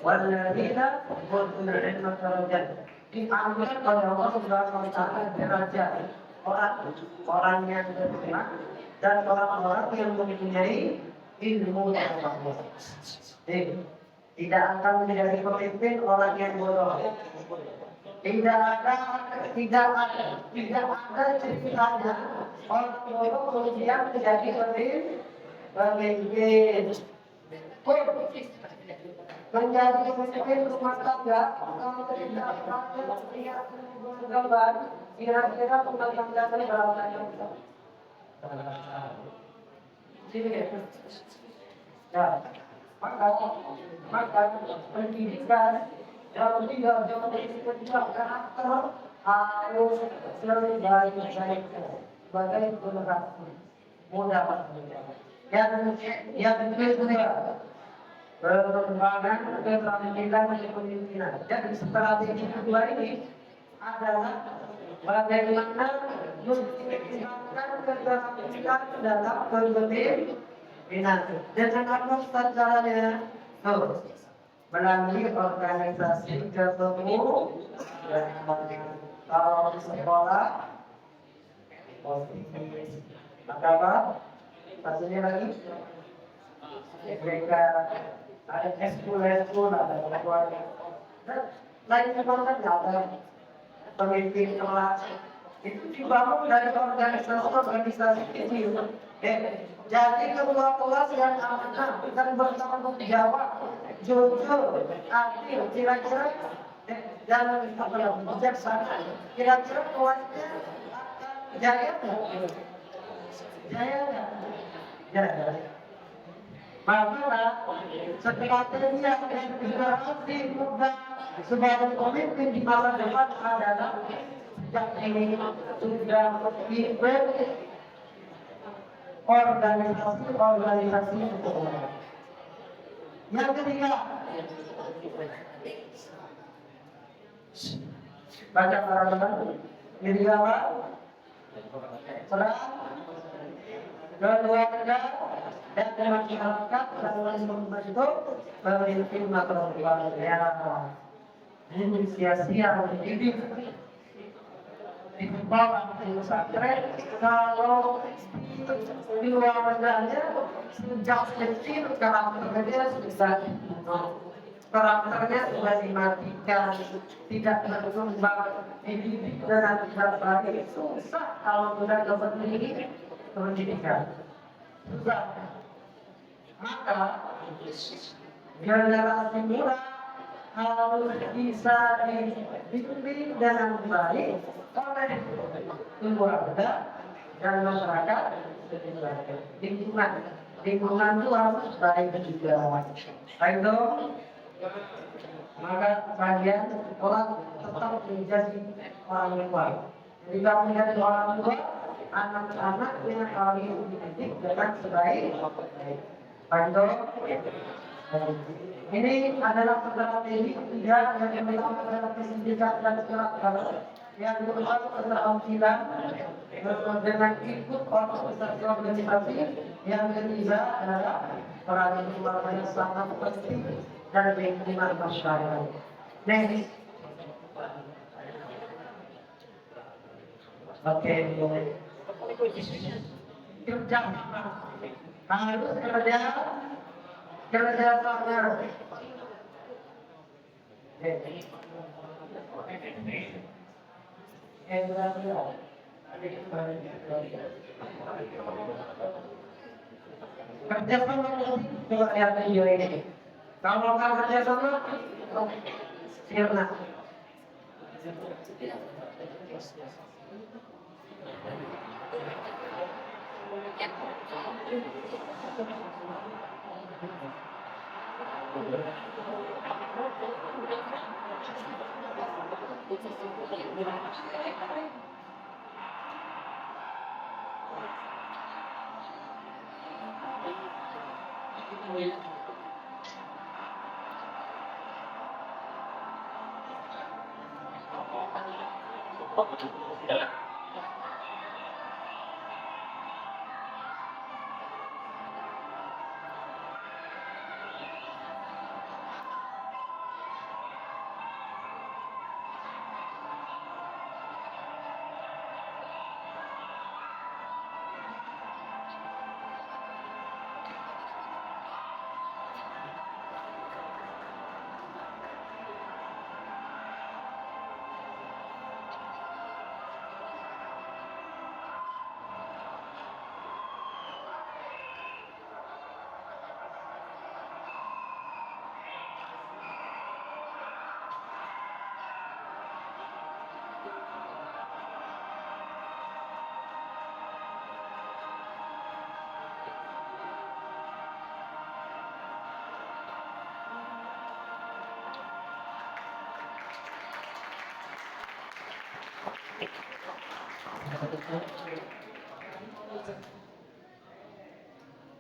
walladziina utul ilma darajat. Diangkat oleh Allah Subhanahu wa taala derajat orang yang beriman dan orang-orang yang mempunyai ilmu pengetahuan. Tidak akan menjadi pemimpin orang yang bodoh. Tidak ada ceritanya orang bodoh kemudian menjadi pemimpin. Menjadi pemimpin rumah tangga kalau tidak ada gambar kira-kira rumah tangganya berapa yang ya, maka pendidikan jangan pendidikan karakter harus lebih baik sebagai generasi muda. Yang kedua, perkembangan keterampilan kepemimpinan. Jadi strategi kedua ini adalah bagaimana mengembangkan keterampilan dalam kepemimpinan. Dengan apa caranya? Melalui organisasi ketemu kalau di sekolah, apa? Pastinya lagi. Mereka ada eskul ada keluarga. Lain kan ada pemimpin kelas itu dibangun dari organisasi kecil. Jadi ketua kelas yang amanah dan bertanggung jawab, jujur, adil, kira-kira dan bijaksana. Kira-kira kelasnya jaya nggak? Jaya nggak? Jaya. Maka strategi yang generasi muda sebagai pemimpin di masa depan adalah sejak ini sudah dibuat organisasi yang ketiga, baca para ini apa? Serang keluarga dan masyarakat dalam membentuk pemimpin makro keluarga. Inisiasi yang mendidik di bawah pesantren kalau keluarganya sejak kecil karakternya sudah dimatikan, tidak berkembang, dididik dengan baik, susah kalau sudah dapat pendidikan. Susah. Maka generasi muda harus bisa dibimbing dengan baik oleh keluarga dan masyarakat lingkungan. Lingkungan itu harus baik juga. Baik dong. Maka kalian orang tetap menjadi orang yang baik. Jadi kalau menjadi orang tua, anak-anak yang kalian dididik dengan sebaik. Baik dong. Ini adalah strategi ketiga yang pertama adalah pendidikan dan karakter, yang kedua keterampilan dengan ikut organisasi, yang ketiga adalah peran keluarga yang sangat penting dan lingkungan masyarakat. Next. Oke. Kerja harus kerja partner. Kerja sama coba lihat video ini. Kalau nggak kerja sama, sirna.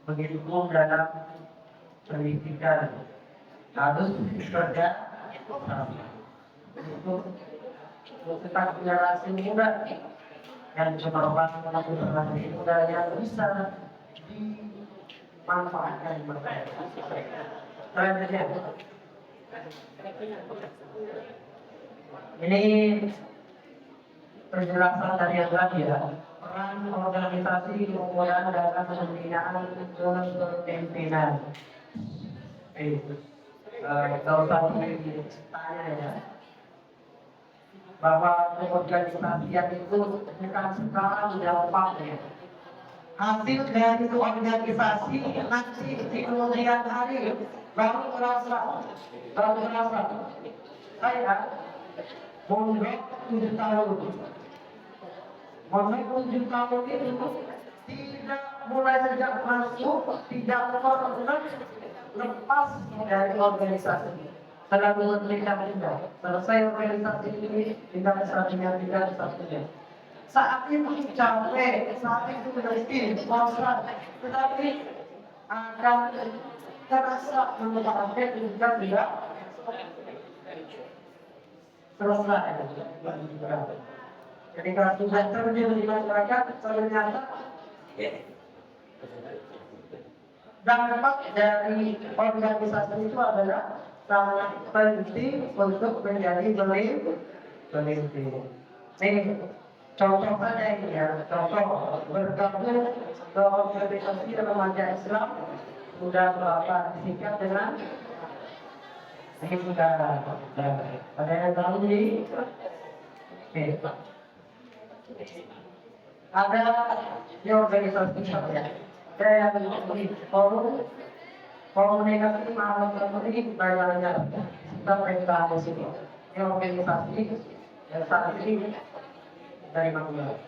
Begitupun dalam pendidikan harus bekerja untuk tetap generasi muda yang berperan generasi muda yang bisa dimanfaatkan mereka. Ini penjelasan dari yang tadi ya. Peran organisasi kemudian dalam pembinaan kepemimpinan. Kalau tadi tanya ya, bahwa organisasi itu bukan sekarang dampaknya. Hasil dari organisasi nanti di kemudian hari baru terasa. Saya mondok 7 tahun. Mondok 7 tahun itu tidak mulai sejak masuk, tidak pernah lepas dari organisasi. Selalu memberikan juga. Selesai organisasi ini, tidak satunya. Saat itu capek, saat itu letih, bosan, tetapi akan terasa melupakan juga tidak selesai. Ketika sudah terjun di masyarakat, ternyata dampak dari organisasi itu adalah sangat penting untuk menjadi pemimpin. Ini contoh saja ini ya, contoh bergabung ke organisasi remaja Islam sudah berapa tingkat dengan ini sudah ada yang tahu di ada di organisasi saya. Saya di forum komunikasi malam ini banyak kita perintah di sini. Ini organisasi yang saat ini dari Manggula.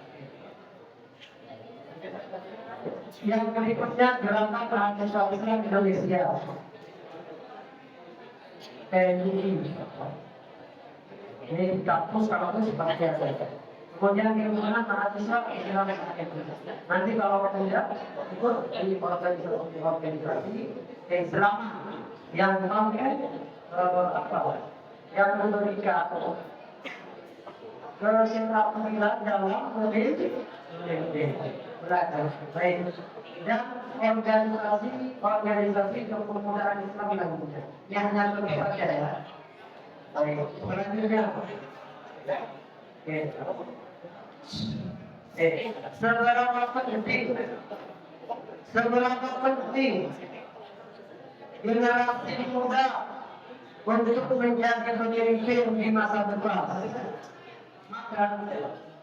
Yang berikutnya gerakan mahasiswa Islam Indonesia. PNI. Ini di kampus seperti apa? Kemudian gimana mahasiswa Islam Indonesia. Nanti kalau tidak ikut di organisasi Islam yang yang memberikan keterampilan dalam belajar. Baik. Dan organisasi kepemudaan Islam Indonesia. Yang hanya saja ya. Baik. Selanjutnya. Seberapa penting generasi muda untuk menjadi pemimpin di masa depan. Maka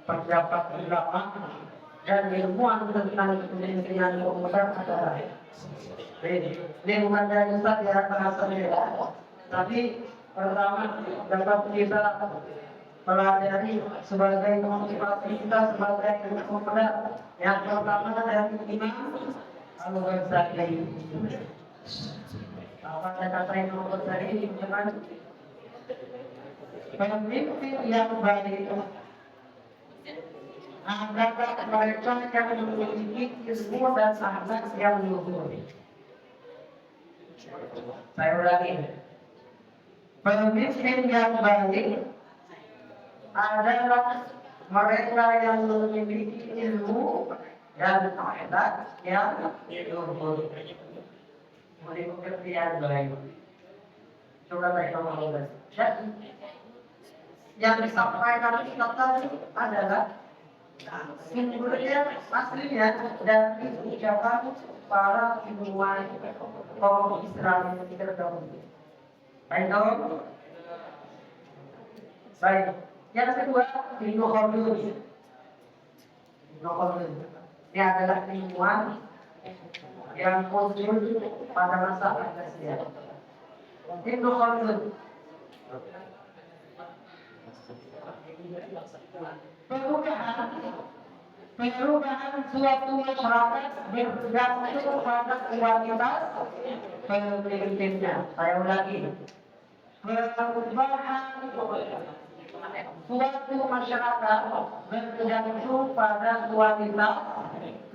terdapat ulama dan ilmuwan tentang kepemimpinan pemuda adalah ini bukan dari Ustaz ya, tapi pertama dapat kita pelajari sebagai motivasi kita sebagai pemuda. Yang pertama dari Imam Al-Ghazali. Apa kata Imam Al-Ghazali dengan pemimpin yang baik adalah mereka yang memiliki ilmu dan akhlak yang luhur. Saya ulangi. Pemimpin yang baik adalah mereka yang memiliki ilmu dan akhlak yang luhur. Memiliki pekerjaan baik. Coba mereka mengulas. Yang disampaikan kita tadi adalah sumbernya aslinya dari ucapan para ilmuwan kaum Islam yang terdahulu. Baik, baik. Yang kedua, Ibnu Khaldun. Ini adalah ilmuwan yang muncul pada masa Abbasiyah. Ibnu Khaldun. Perubahan suatu masyarakat bergantung pada kualitas pemimpinnya. Saya ulangi. Perubahan suatu masyarakat bergantung pada kualitas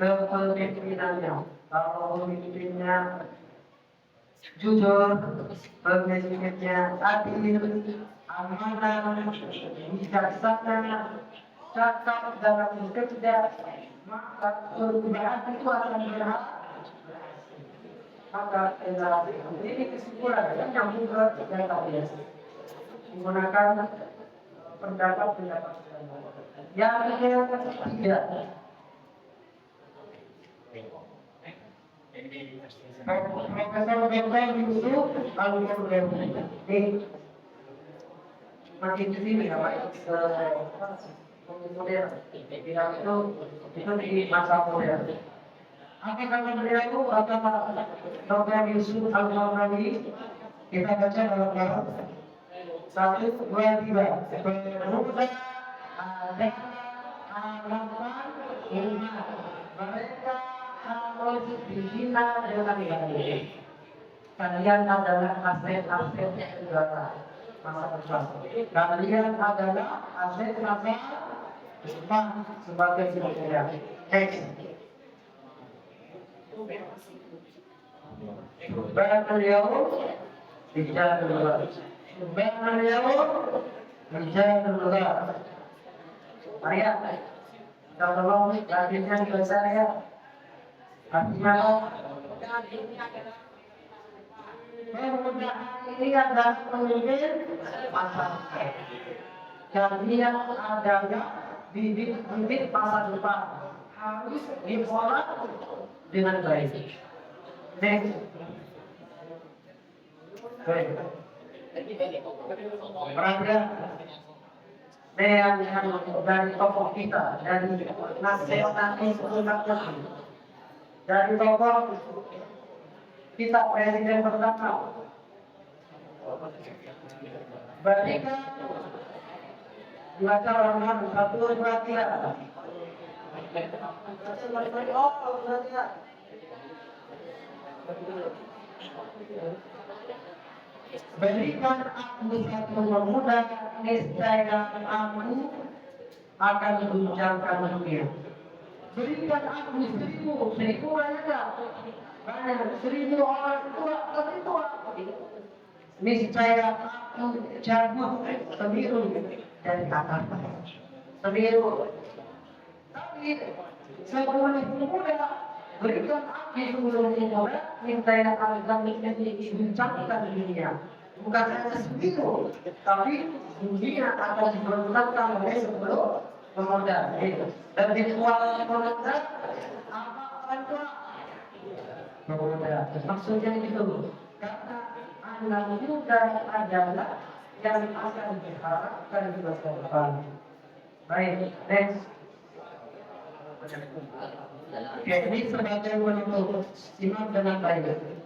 kepemimpinannya. Kalau pemimpinnya jujur, pemimpinnya adil, amanah, bijaksana, cakap dalam bekerja, maka perubahan itu akan berhasil. Maka ini kesimpulan yang nyambung ke yang tadi, menggunakan pendapat yang ketiga. Profesor Dr. Yusuf Al-Qurdawi ini makin di sini ya Pak, modern. Bidang itu di masa modern. Apa kata beliau itu kata Dr. Yusuf Al-Qurdawi, kita baca dalam kitab 1, 2, 3. Pemuda ada harapan umat, mereka harus dibina dengan baik. Kalian adalah aset-aset negara masa depan. Kalian adalah aset masa depan sebagai negara. Beliau bicara dulu. Beliau bicara dulu. Maria, kita tolong latihan bahasa ya. Artinya kemudahan ini adalah pemimpin masyarakat. Kalian adalah bibit-bibit masa depan, harus diolah dengan baik. Next. Baik. Perhatian. Yang dari tokoh kita, dari nasihat dari tokoh kita presiden pertama. Baca dibaca orang 1, 2, 3. Berikan aku satu pemuda, niscaya aku akan guncangkan dunia. Berikan aku 1000 banyak, 1000 orang tua, tapi tua. Niscaya aku cabut Semeru dari atas. Semeru. Tapi sebelum pemuda, berikan aku 10 pemuda, niscaya akan guncangkan dunia. Bukan hanya Semeru, tapi dunia akan digoncangkan oleh 10 pemuda. Dan di kuala pemuda, apa orang tua? Pemuda. Maksudnya itu, karena anak muda adalah yang akan diharapkan di masa depan. Baik, next. Ini sebagai penutup, simak dengan baik.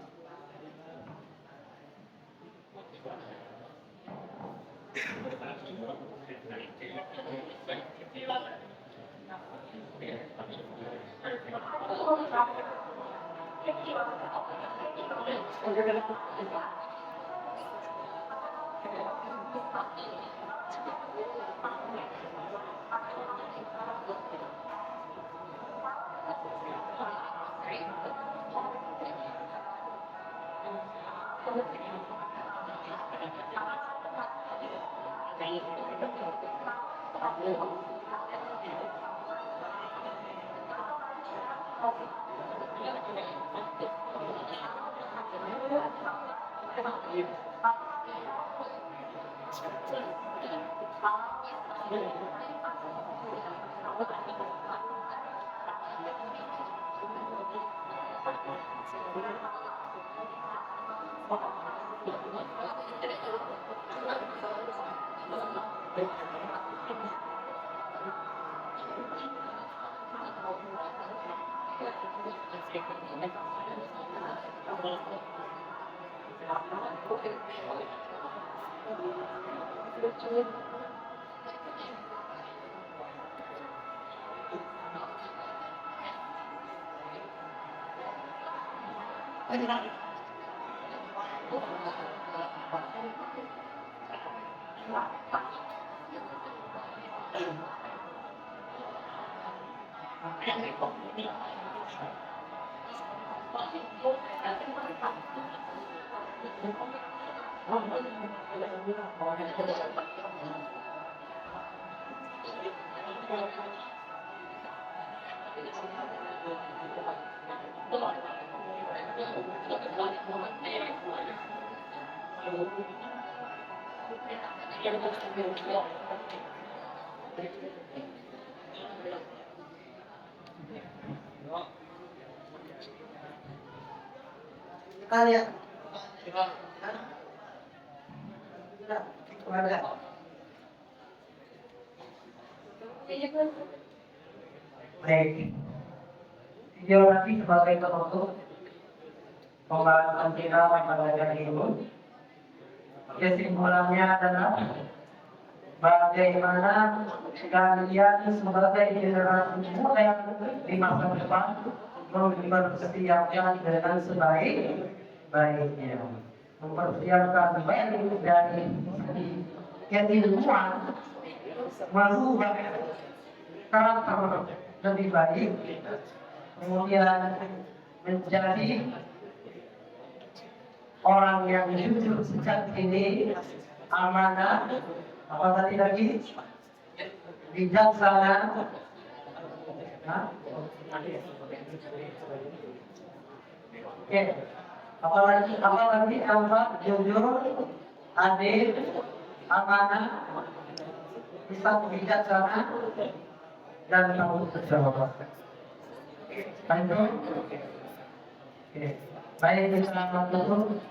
Kalian, keluarga. Baik. Video nanti sebagai penutup pembahasan kita pada hari ini. Kesimpulannya adalah bagaimana kalian sebagai generasi muda di masa depan mempersiapkan dengan sebaik-baiknya, mempersiapkan baik dari keilmuan, merubah karakter lebih baik, kemudian menjadi orang yang jujur sejak ini, amanah, apa tadi lagi, bijaksana, oke, apalagi jujur, adil, amanah, bisa bijaksana, dan tahu jawab. Lanjut. Oke. Baik, kita tutup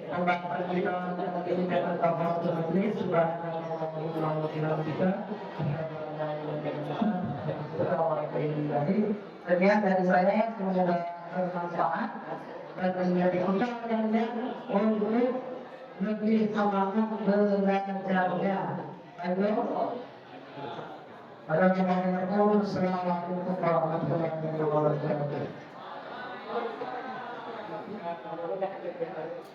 pembahasan kita ini dengan tahapan ini sudah sekian dari saya, semoga bermanfaat dan menjadi undangannya untuk lebih semangat belajarnya. Assalamualaikum warahmatullahi wabarakatuh.